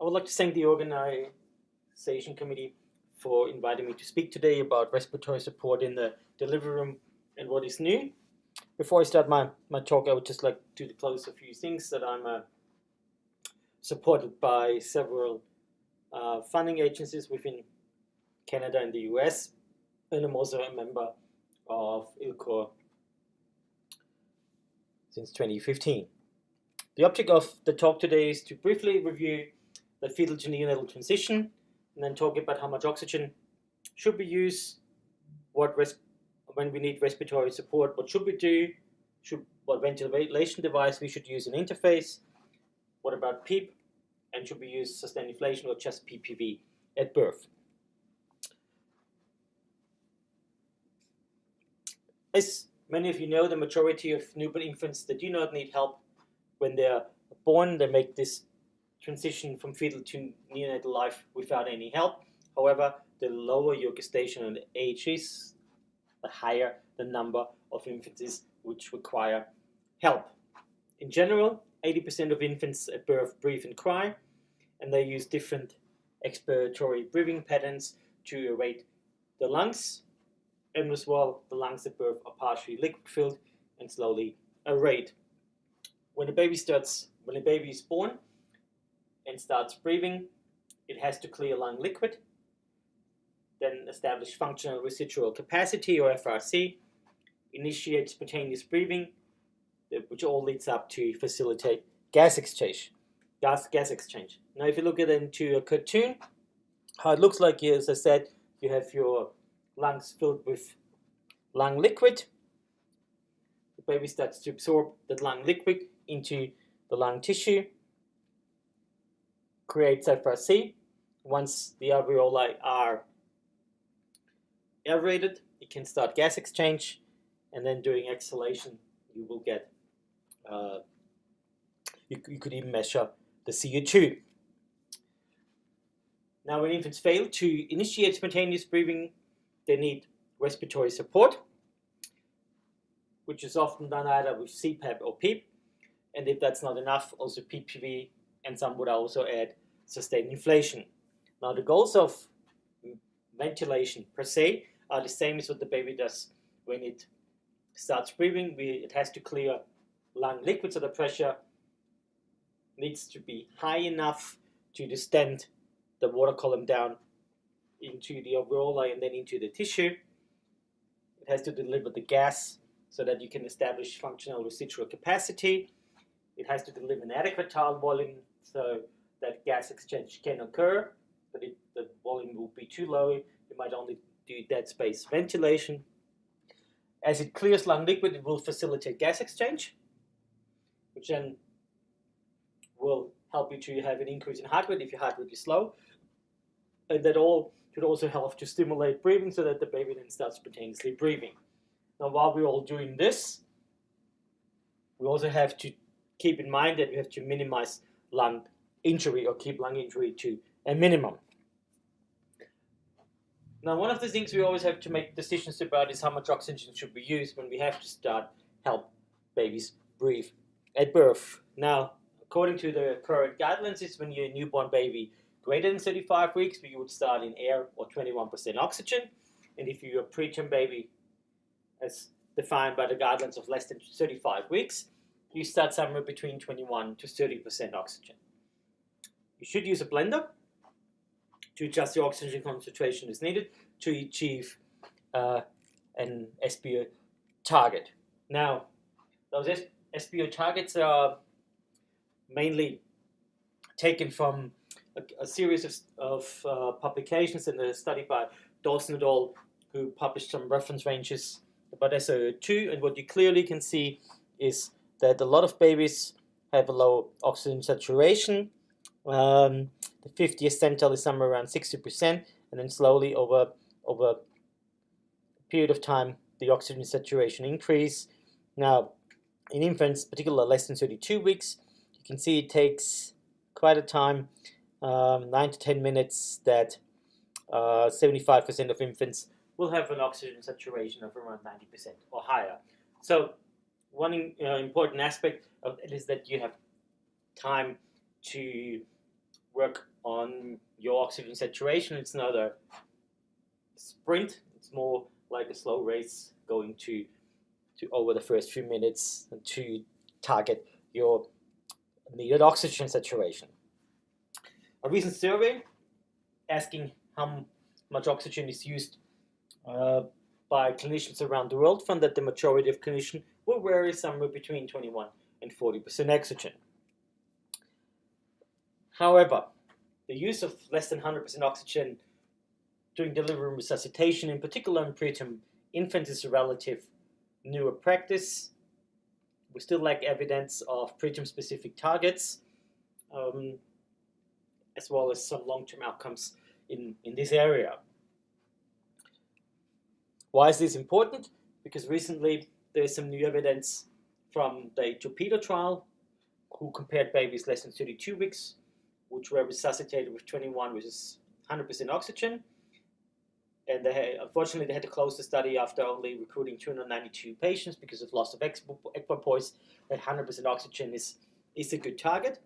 I would like to thank the organization committee for inviting me to speak today about respiratory support in the delivery room and what is new. Before I start my talk, I would just like to disclose a few things that I'm supported by several funding agencies within Canada and the US, and I'm also a member of ILCOR since 2015. The object of the talk today is to briefly review the fetal to neonatal transition, and then talk about how much oxygen should we use, when we need respiratory support, what should we do, what ventilation device we should use in interface, what about PEEP, and should we use sustained inflation or just PPV at birth. As many of you know, the majority of newborn infants that do not need help when they're born, they make this transition from fetal to neonatal life without any help. However, the lower your gestational age is, the higher the number of infants is which require help. In general, 80% of infants at birth breathe and cry, and they use different expiratory breathing patterns to aerate the lungs, and as well, the lungs at birth are partially liquid-filled and slowly aerate. When a baby is born and starts breathing, it has to clear lung liquid, then establish functional residual capacity or FRC, initiate spontaneous breathing, which all leads up to facilitate gas exchange. Now, if you look at it into a cartoon, how it looks like here, as I said, you have your lungs filled with lung liquid. The baby starts to absorb that lung liquid into the lung tissue, creates FRC. Once the alveoli are aerated, it can start gas exchange, and then during exhalation, you will get, you could even measure the CO2. Now, when infants fail to initiate spontaneous breathing, they need respiratory support, which is often done either with CPAP or PEEP, and if that's not enough, also PPV, and some would also add sustained inflation. Now, the goals of ventilation per se are the same as what the baby does when it starts breathing. It has to clear lung liquid, so the pressure needs to be high enough to distend the water column down into the alveoli and then into the tissue. It has to deliver the gas so that you can establish functional residual capacity. It has to deliver an adequate tile volume so that gas exchange can occur, but if the volume will be too low, you might only do dead space ventilation. As it clears lung liquid, it will facilitate gas exchange, which then will help you to have an increase in heart rate if your heart rate is slow. And that all should also help to stimulate breathing so that the baby then starts spontaneously breathing. Now, while we're all doing this, we also have to keep in mind that we have to minimize lung injury or keep lung injury to a minimum. Now, one of the things we always have to make decisions about is how much oxygen should we use when we have to start help babies breathe at birth. Now, according to the current guidelines, is when you're a newborn baby greater than 35 weeks, you would start in air or 21% oxygen. And if you're a preterm baby, as defined by the guidelines of less than 35 weeks, you start somewhere between 21 to 30% oxygen. You should use a blender to adjust the oxygen concentration as needed to achieve an SBO target. Now, those SBO targets are mainly taken from a series of publications and a study by Dawson et al., who published some reference ranges about SiO2, and what you clearly can see is that a lot of babies have a low oxygen saturation. The 50th centile is somewhere around 60%, and then slowly over a period of time, the oxygen saturation increase. Now, in infants, particularly less than 32 weeks, you can see it takes quite a time, 9 to 10 minutes, that 75% of infants will have an oxygen saturation of around 90% or higher. So one important aspect of it is that you have time to work on your oxygen saturation. It's not a sprint, it's more like a slow race going to over the first few minutes to target your needed oxygen saturation. A recent survey asking how much oxygen is used by clinicians around the world found that the majority of clinicians will vary somewhere between 21 and 40% oxygen. However, the use of less than 100% oxygen during delivery and resuscitation, in particular in preterm infants, is a relative newer practice. We still lack evidence of preterm specific targets, as well as some long-term outcomes in this area. Why is this important? Because recently there is some new evidence from the Torpedo trial, who compared babies less than 32 weeks, which were resuscitated with 21 versus 100% oxygen. And unfortunately, they had to close the study after only recruiting 292 patients because of loss of equipoise. That 100% oxygen is a good target.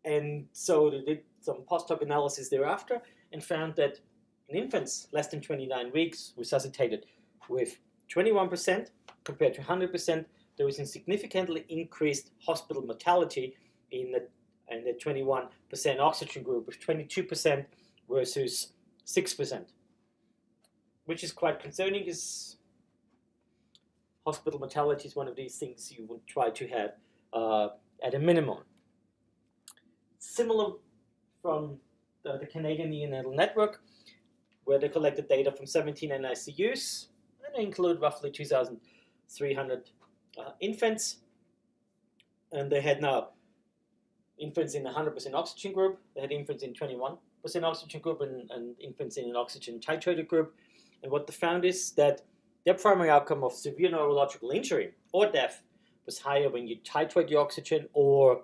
And so they did some post-hoc analysis thereafter and found that in infants less than 29 weeks resuscitated with 21% compared to 100%, there was a significantly increased hospital mortality in the 21% oxygen group, with 22% versus 6%, which is quite concerning, because hospital mortality is one of these things you would try to have at a minimum. Similar from the Canadian Neonatal Network, where they collected data from 17 NICUs, and they include roughly 2,300 infants, and they had now infants in the 100% oxygen group, they had infants in 21% oxygen group, and infants in an oxygen titrated group. And what they found is that their primary outcome of severe neurological injury or death was higher when you titrate the oxygen or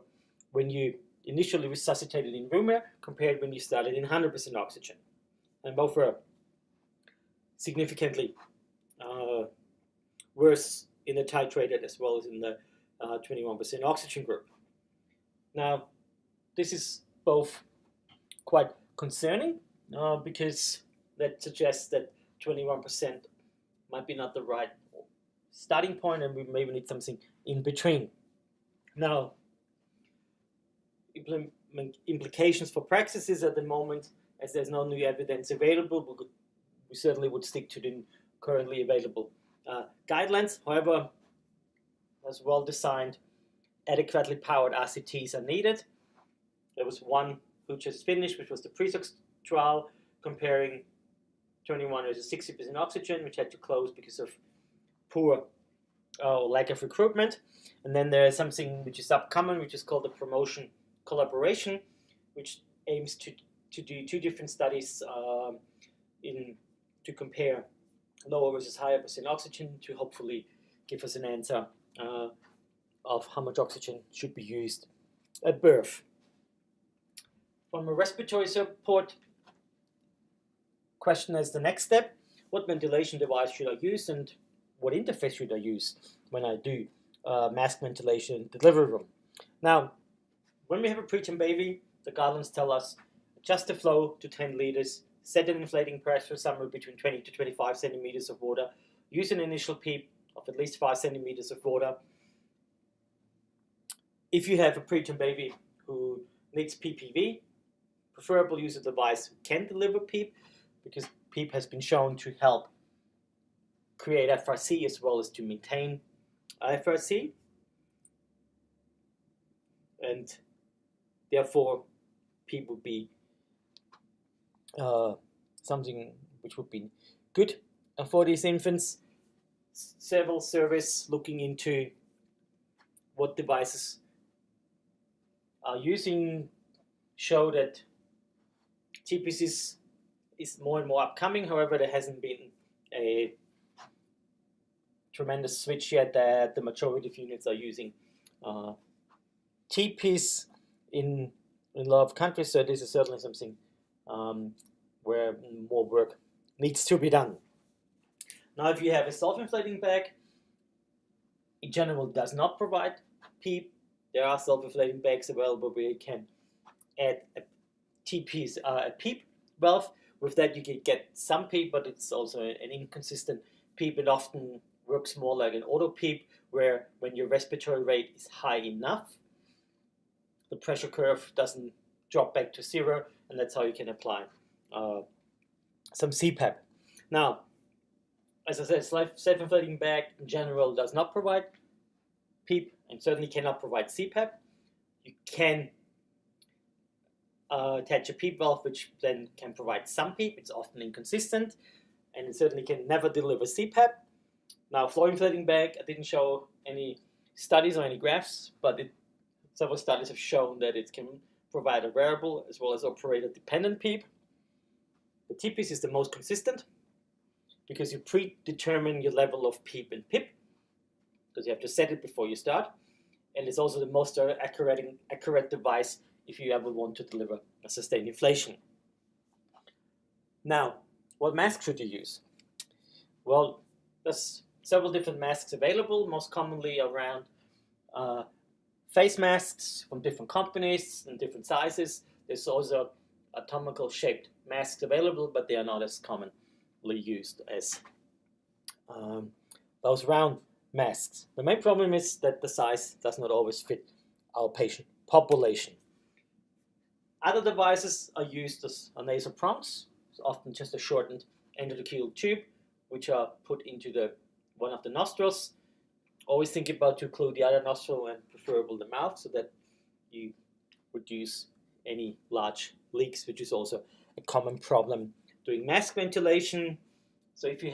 when you initially resuscitated in room air compared when you started in 100% oxygen. And both were significantly worse in the titrated as well as in the 21% oxygen group. Now, this is both quite concerning because that suggests that 21% might be not the right starting point, and we maybe need something in between. Now, implications for practices at the moment, as there's no new evidence available, we certainly would stick to the currently available guidelines. However, as well-designed, adequately powered RCTs are needed. There was one who just finished, which was the PRESOX trial, comparing 21 versus 60% oxygen, which had to close because of poor lack of recruitment. And then there is something which is upcoming, which is called the promotion collaboration, which aims to do two different studies to compare lower versus higher percent oxygen to hopefully give us an answer of how much oxygen should be used at birth. From a respiratory support question as the next step, what ventilation device should I use and what interface should I use when I do mask ventilation in the delivery room? Now, when we have a preterm baby, the guidelines tell us adjust the flow to 10 liters, set an inflating pressure somewhere between 20 to 25 centimeters of water, use an initial PEEP of at least 5 centimeters of water. If you have a preterm baby who needs PPV, preferable use a device who can deliver PEEP, because PEEP has been shown to help create FRC as well as to maintain FRC. And therefore, PEEP would be something which would be good for these infants. Several surveys looking into what devices are using show that TPs is more and more upcoming. However, there hasn't been a tremendous switch yet that the majority of units are using TPs in a lot of countries. So this is certainly something where more work needs to be done. Now, if you have a self-inflating bag, in general does not provide PEEP, there are self-inflating bags available where you can add a PEEP valve. With that, you can get some PEEP, but it's also an inconsistent PEEP. It often works more like an auto PEEP, where when your respiratory rate is high enough, the pressure curve doesn't drop back to zero, and that's how you can apply some CPAP. Now, as I said, self-inflating bag in general does not provide PEEP and certainly cannot provide CPAP. You can attach a PEEP valve, which then can provide some PEEP. It's often inconsistent, and it certainly can never deliver CPAP. Now, floor inflating bag, I didn't show any studies or any graphs, but several studies have shown that it can provide a variable as well as operator-dependent PEEP. The T-piece is the most consistent because you predetermine your level of PEEP and PIP, because you have to set it before you start, and it's also the most accurate device if you ever want to deliver a sustained inflation. Now, what mask should you use? Well, there's several different masks available, most commonly around face masks from different companies and different sizes. There's also atomical shaped masks available, but they are not as commonly used as those round masks. The main problem is that the size does not always fit our patient population. Other devices are used as nasal prongs, it's often just a shortened endotracheal tube, which are put into one of the nostrils. Always think about to occlude the other nostril and preferably the mouth so that you reduce any large leaks, which is also a common problem doing mask ventilation. So if you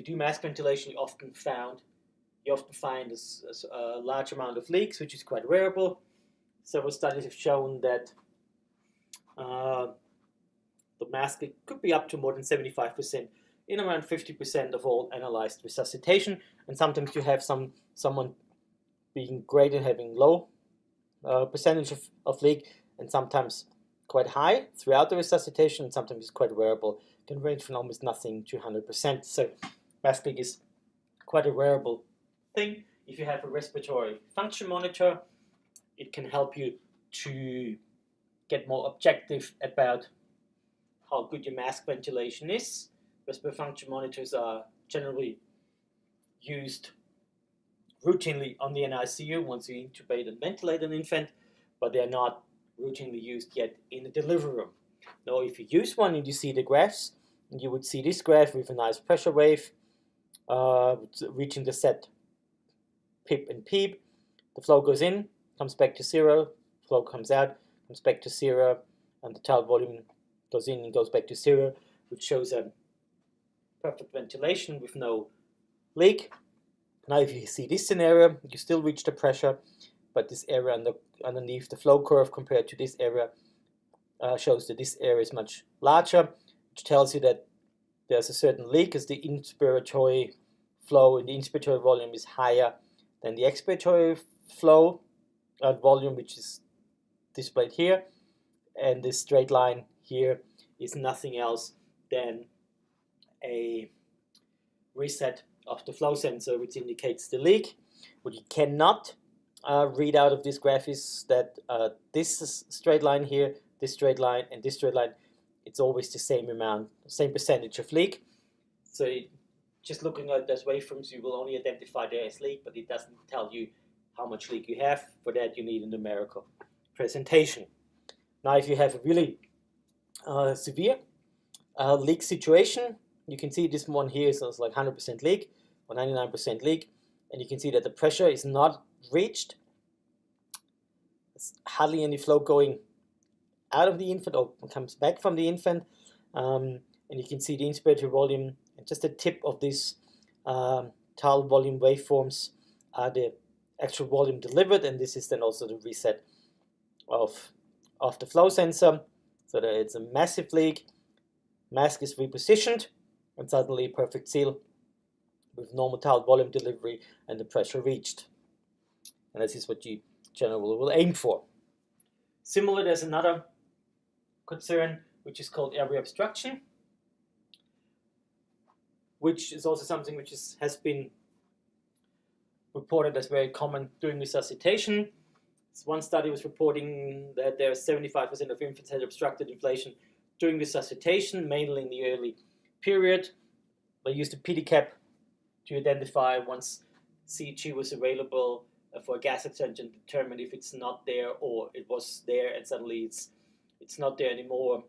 do mask ventilation, you often find a large amount of leaks, which is quite variable. Several studies have shown that the mask could be up to more than 75% in around 50% of all analyzed resuscitation, and sometimes you have someone being great and having low percentage of leak, and sometimes quite high throughout the resuscitation, and sometimes it's quite variable. It can range from almost nothing to 100%. So mask leak is quite a variable thing. If you have a respiratory function monitor, it can help you to get more objective about how good your mask ventilation is. Respiratory function monitors are generally used routinely on the NICU once you intubate and ventilate an infant, but they are not routinely used yet in the delivery room. Now, if you use one and you see the graphs, you would see this graph with a nice pressure wave reaching the set PIP and PEEP. The flow goes in, comes back to zero, flow comes out, comes back to zero, and the child volume goes in and goes back to zero, which shows a perfect ventilation with no leak. Now if you see this scenario, you still reach the pressure, but this area underneath the flow curve compared to this area shows that this area is much larger, which tells you that there's a certain leak as the inspiratory flow and the inspiratory volume is higher than the expiratory flow volume, which is displayed here, and this straight line here is nothing else than a reset of the flow sensor, which indicates the leak. What you cannot read out of this graph is that this straight line here, this straight line, and this straight line, it's always the same amount, same percentage of leak. So just looking at those waveforms, you will only identify there as leak, but it doesn't tell you how much leak you have. For that, you need a numerical presentation. Now, if you have a really severe leak situation, you can see this one here is like 100% leak or 99% leak, and you can see that the pressure is not reached. There's hardly any flow going out of the infant or comes back from the infant, and you can see the inspiratory volume and just the tip of these child volume waveforms are the actual volume delivered, and this is then also the reset of the flow sensor, so that it's a massive leak, mask is repositioned, and suddenly perfect seal with normal child volume delivery and the pressure reached. And this is what you generally will aim for. Similar, there's another concern which is called airway obstruction, which is also something which has been reported as very common during resuscitation. One study was reporting that there 75% of infants had obstructed inflation during resuscitation, mainly in the early period. They used a pedicap to identify once CG was available for a gas exchange and determine if it's not there or it was there and suddenly it's not there anymore.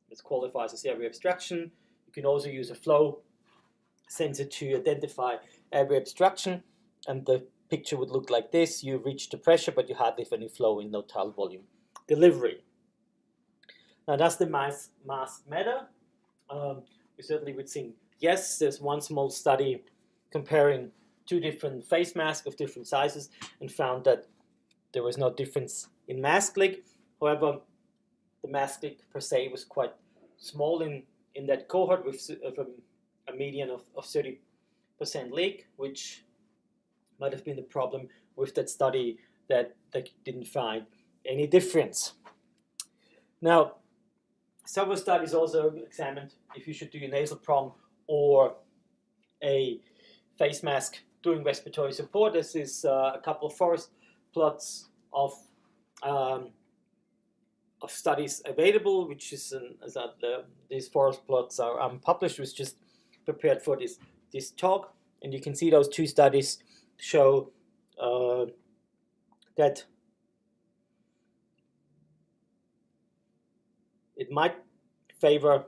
It qualifies as airway obstruction. You can also use a flow sensor to identify airway obstruction, and the picture would look like this. You reach the pressure, but you hardly have any flow in total volume delivery. Now, does the mask matter? We certainly would think yes. There's one small study comparing two different face masks of different sizes and found that there was no difference in mask leak. However, the mask leak per se was quite small in that cohort with a median of 30% leak, which might have been the problem with that study, that they didn't find any difference. Now, several studies also examined if you should do a nasal prong or a face mask during respiratory support. This is a couple of forest plots of studies available, which is these forest plots are unpublished. It was just prepared for this talk, and you can see those two studies show that it might favor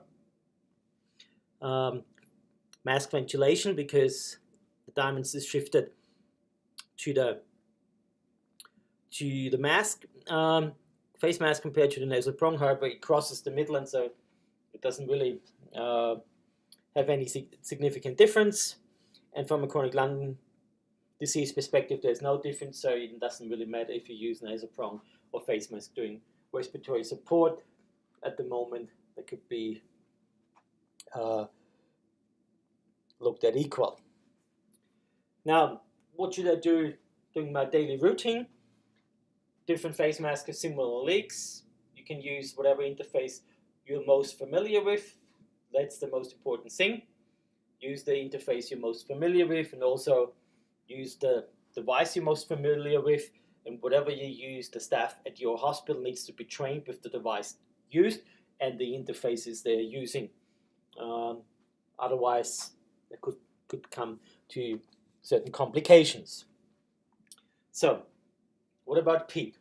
mask ventilation because the diamonds is shifted to the mask face mask compared to the nasal prong. However, it crosses the midline, so it doesn't really have any significant difference. And from a chronic lung disease perspective, there's no difference, so it doesn't really matter if you use nasal prong or face mask during respiratory support. At the moment, they could be looked at equal. Now, what should I do during my daily routine? Different face masks have similar leaks. You can use whatever interface you're most familiar with. That's the most important thing. Use the interface you're most familiar with, and also use the device you're most familiar with. And whatever you use, the staff at your hospital needs to be trained with the device used and the interfaces they're using. Otherwise, there could come to certain complications. So, what about PEEP?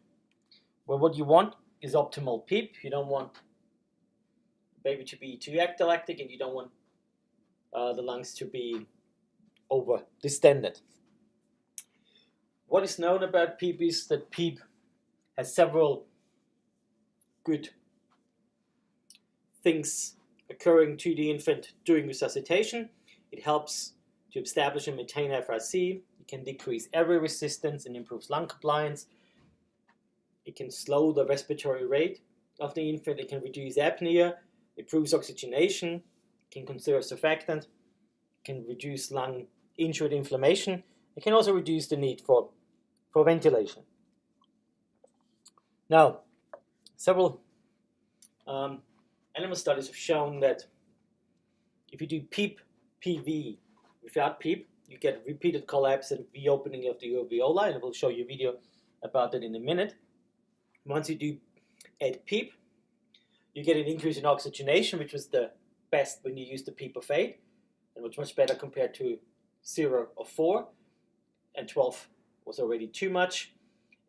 Well, what you want is optimal PEEP. You don't want the baby to be too atelectic, and you don't want the lungs to be over distended. What is known about PEEP is that PEEP has several good things occurring to the infant during resuscitation. It helps to establish and maintain FRC. It can decrease airway resistance and improves lung compliance. It can slow the respiratory rate of the infant. It can reduce apnea, improves oxygenation, can conserve surfactant, can reduce lung injury inflammation. It can also reduce the need for ventilation. Now, several animal studies have shown that if you do PEEP PV without PEEP, you get repeated collapse and reopening of the alveoli, and I will show you a video about that in a minute. Once you do add PEEP, you get an increase in oxygenation, which was the best when you used the PEEP of 8, and was much better compared to 0 or 4, and 12 was already too much,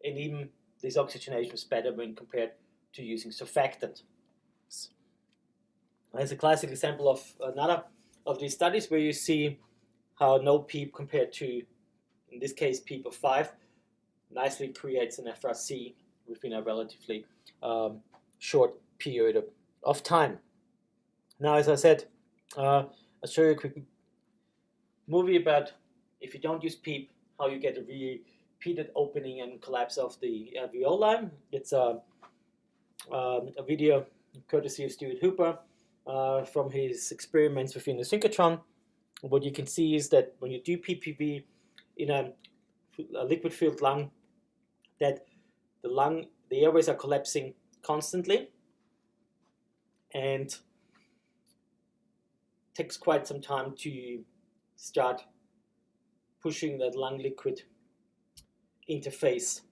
and even this oxygenation was better when compared to using surfactant. There's a classic example of another of these studies where you see how no PEEP compared to, in this case, PEEP of 5, nicely creates an FRC within a relatively short period of time. Now, as I said, I'll show you a quick movie about if you don't use PEEP, how you get a repeated opening and collapse of the alveoli. It's a video courtesy of Stuart Hooper from his experiments within the synchrotron. What you can see is that when you do PPV in a liquid-filled lung, that the airways are collapsing constantly, and takes quite some time to start pushing that lung liquid interface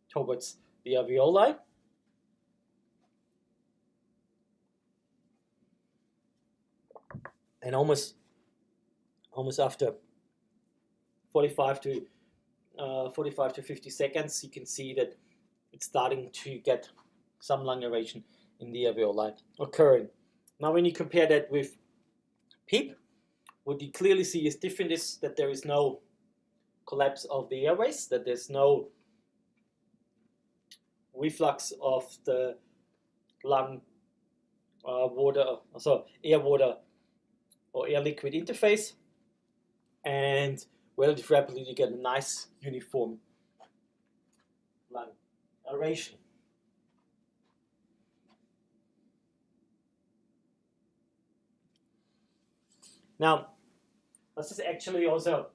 towards the alveoli. And almost after 45 to 50 seconds, you can see that it's starting to get some lung aeration in the alveoli occurring. Now, when you compare that with PEEP, what you clearly see is different is that there is no collapse of the airways, that there's no reflux of the lung air water or air liquid interface, and relatively rapidly you get a nice uniform lung aeration. Now, this is actually also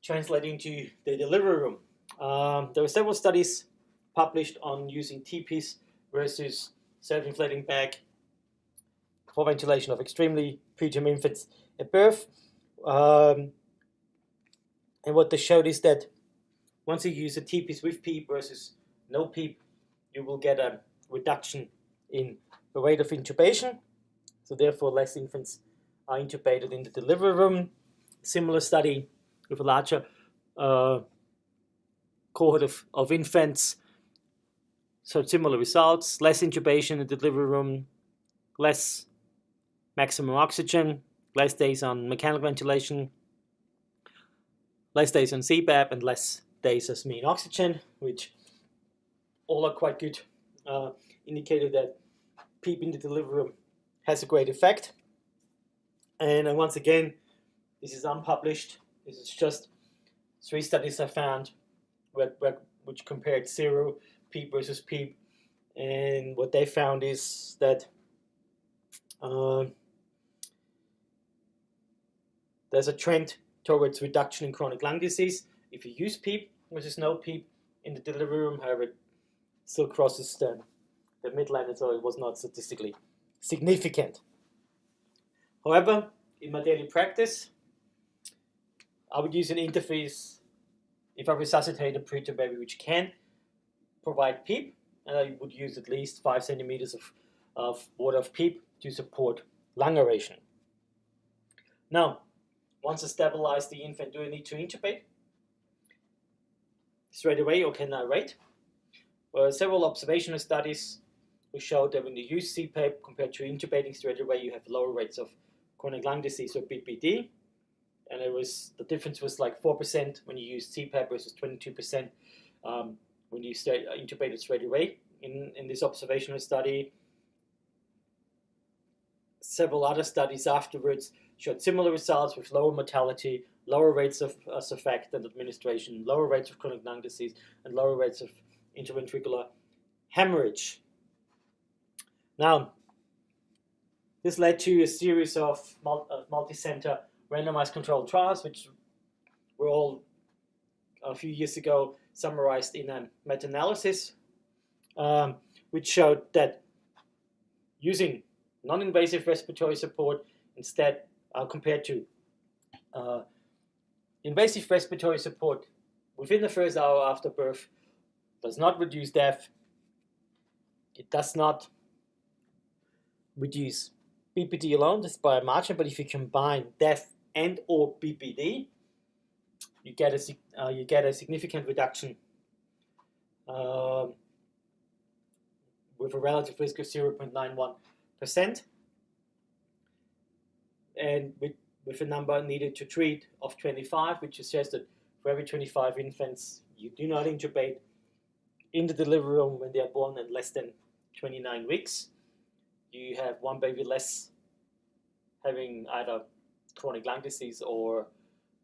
translating to the delivery room. There were several studies published on using TPs versus self-inflating bag for ventilation of extremely preterm infants at birth. And what they showed is that once you use the TPs with PEEP versus no PEEP, you will get a reduction in the rate of intubation. So therefore, less infants are intubated in the delivery room. Similar study with a larger cohort of infants. So similar results, less intubation in the delivery room, less maximum oxygen, less days on mechanical ventilation, less days on CPAP, and less days as mean oxygen, which all are quite good indicator that PEEP in the delivery room has a great effect. And once again, this is unpublished. This is just 3 studies I found which compared 0 PEEP versus PEEP. And what they found is that there's a trend towards reduction in chronic lung disease if you use PEEP versus no PEEP in the delivery room. However, it still crosses the midline, so it was not statistically significant. However, in my daily practice, I would use an interface if I resuscitate a preterm baby which can provide PEEP, and I would use at least 5 centimeters of water of PEEP to support lung aeration. Now, once I stabilize the infant, do I need to intubate straight away, or can I wait? Well, several observational studies who showed that when you use CPAP compared to intubating straight away, you have lower rates of chronic lung disease or BPD, and the difference was like 4% when you use CPAP versus 22% when you intubated straight away. In this observational study, several other studies afterwards showed similar results with lower mortality, lower rates of surfactant administration, lower rates of chronic lung disease, and lower rates of intraventricular hemorrhage. Now, this led to a series of multi-center randomized controlled trials, which were all a few years ago summarized in a meta-analysis, which showed that using non-invasive respiratory support instead compared to invasive respiratory support within the first hour after birth does not reduce death. It does not reduce BPD alone, just by a margin, but if you combine death and or BPD, you get a significant reduction with a relative risk of 0.91%, and with a number needed to treat of 25, which suggests that for every 25 infants you do not intubate in the delivery room when they are born at less than 29 weeks, you have 1 baby less having either chronic lung disease or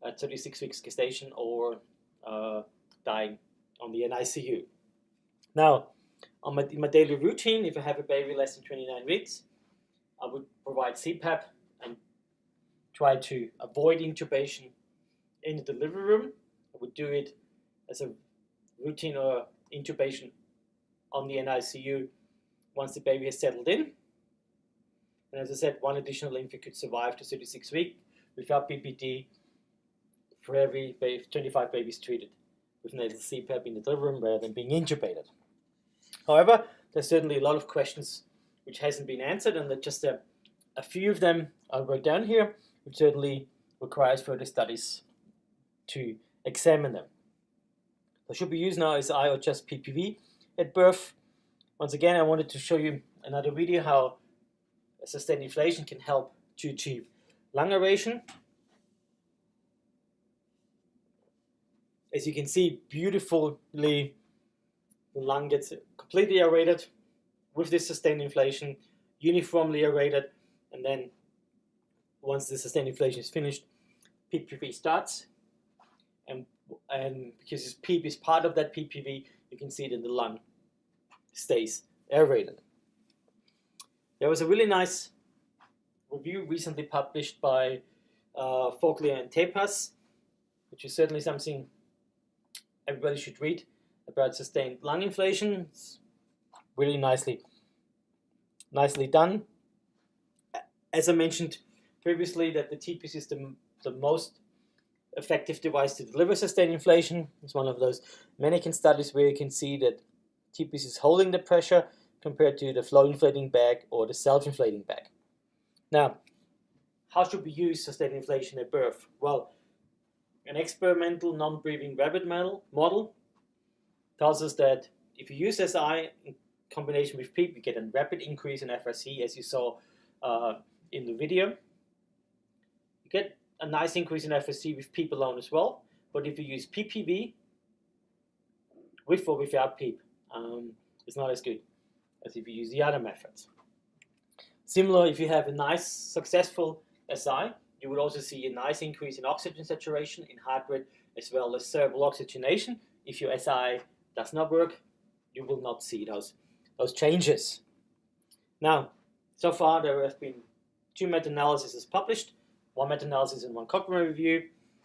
at 36 weeks gestation or dying on the NICU. Now, in my daily routine, if I have a baby less than 29 weeks, I would provide CPAP and try to avoid intubation in the delivery room. I would do it as a routine or intubation on the NICU once the baby has settled in. And as I said, 1 additional infant could survive to 36 weeks without BPD for every 25 babies treated with nasal CPAP in the delivery room rather than being intubated. However, there's certainly a lot of questions which hasn't been answered, and that just a few of them I wrote down here, which certainly requires further studies to examine them. So should we use now SI or just PPV at birth? Once again, I wanted to show you another video how sustained inflation can help to achieve lung aeration. As you can see, beautifully, the lung gets completely aerated with this sustained inflation, uniformly aerated, and then once the sustained inflation is finished, PPV starts, and because this PEEP is part of that PPV, you can see that the lung stays aerated. There was a really nice review recently published by Folkley and Tepas, which is certainly something everybody should read, about sustained lung inflation. It's really nicely done. As I mentioned previously, that the TPIS is the most effective device to deliver sustained inflation. It's one of those mannequin studies where you can see that TPIS is holding the pressure compared to the flow inflating bag or the self-inflating bag. Now, how should we use sustained inflation at birth? Well, an experimental non-breathing rabbit model tells us that if you use SI in combination with PEEP, you get a rapid increase in FRC, as you saw in the video. You get a nice increase in FRC with PEEP alone as well, but if you use PPV with or without PEEP, it's not as good as if you use the other methods. Similar, if you have a nice successful SI, you will also see a nice increase in oxygen saturation, in heart rate, as well as cerebral oxygenation. If your SI does not work, you will not see those changes. Now, so far there have been 2 meta-analyses published, 1 meta-analysis and 1 Cochrane review.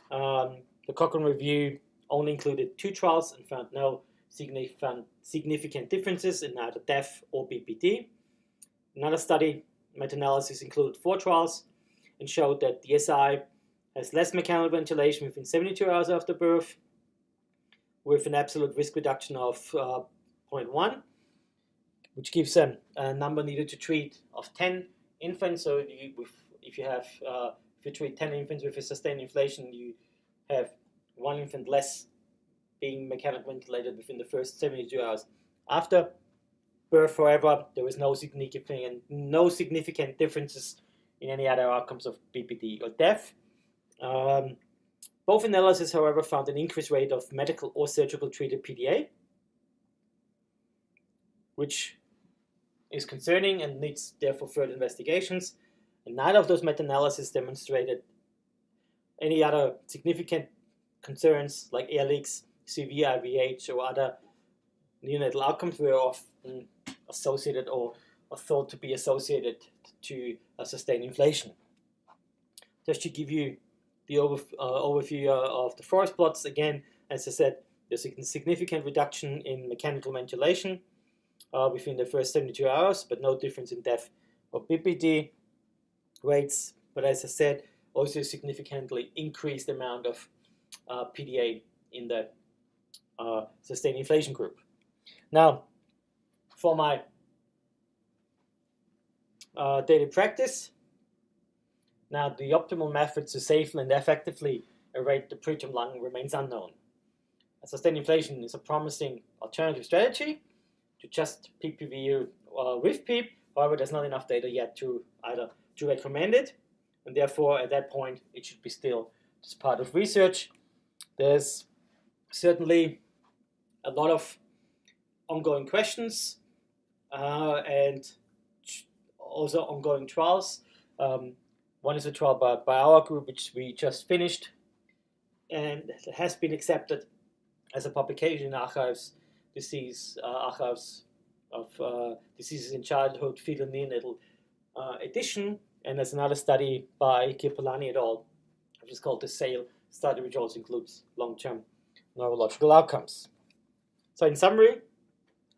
The Cochrane review only included 2 trials and found no significant differences in either DEF or BPD. Another study, meta-analysis, included 4 trials and showed that the SI has less mechanical ventilation within 72 hours after birth, with an absolute risk reduction of 0.1, which gives a number needed to treat of 10 infants. So if you treat 10 infants with a sustained inflation, you have 1 infant less being mechanically ventilated within the first 72 hours. After birth, however, there was no significant differences in any other outcomes of BPD or DEF. Both analyses, however, found an increased rate of medical or surgical treated PDA, which is concerning and needs therefore further investigations. And neither of those meta-analyses demonstrated any other significant concerns like air leaks, severe IVH, or other neonatal outcomes were often associated or thought to be associated to a sustained inflation. Just to give you the overview of the forest plots, again, as I said, there's a significant reduction in mechanical ventilation within the first 72 hours, but no difference in DEF or BPD rates. But as I said, also a significantly increased amount of PDA in the sustained inflation group. Now, for my daily practice, now the optimal method to safely and effectively aerate the preterm lung remains unknown. Sustained inflation is a promising alternative strategy to just PPV with PEEP. However, there's not enough data yet to recommend it, and therefore at that point it should be still just part of research. There's certainly a lot of ongoing questions and also ongoing trials. One is a trial by our group, which we just finished, and it has been accepted as a publication in Archives of Diseases in Childhood, Fetal Neonatal edition, and there's another study by Kirpalani et al., which is called the SAIL study, which also includes long-term neurological outcomes. So in summary,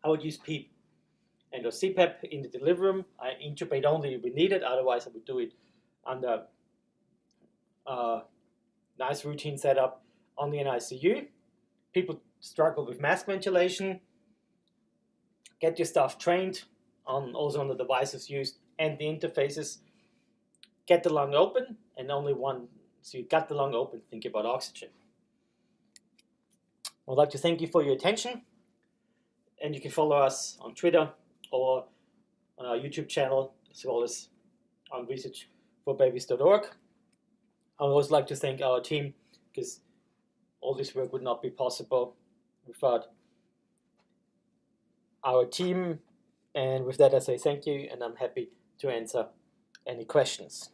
I would use PEEP and or CPAP in the delivery room. I intubate only if we need it, otherwise I would do it under nice routine setup only in ICU. People struggle with mask ventilation, get your staff trained also on the devices used and the interfaces. Get the lung open, and only once you got the lung open, think about oxygen. I'd like to thank you for your attention, and you can follow us on Twitter or on our YouTube channel, as well as on researchforbabies.org. I would also like to thank our team, because all this work would not be possible without our team. And with that, I say thank you, and I'm happy to answer any questions.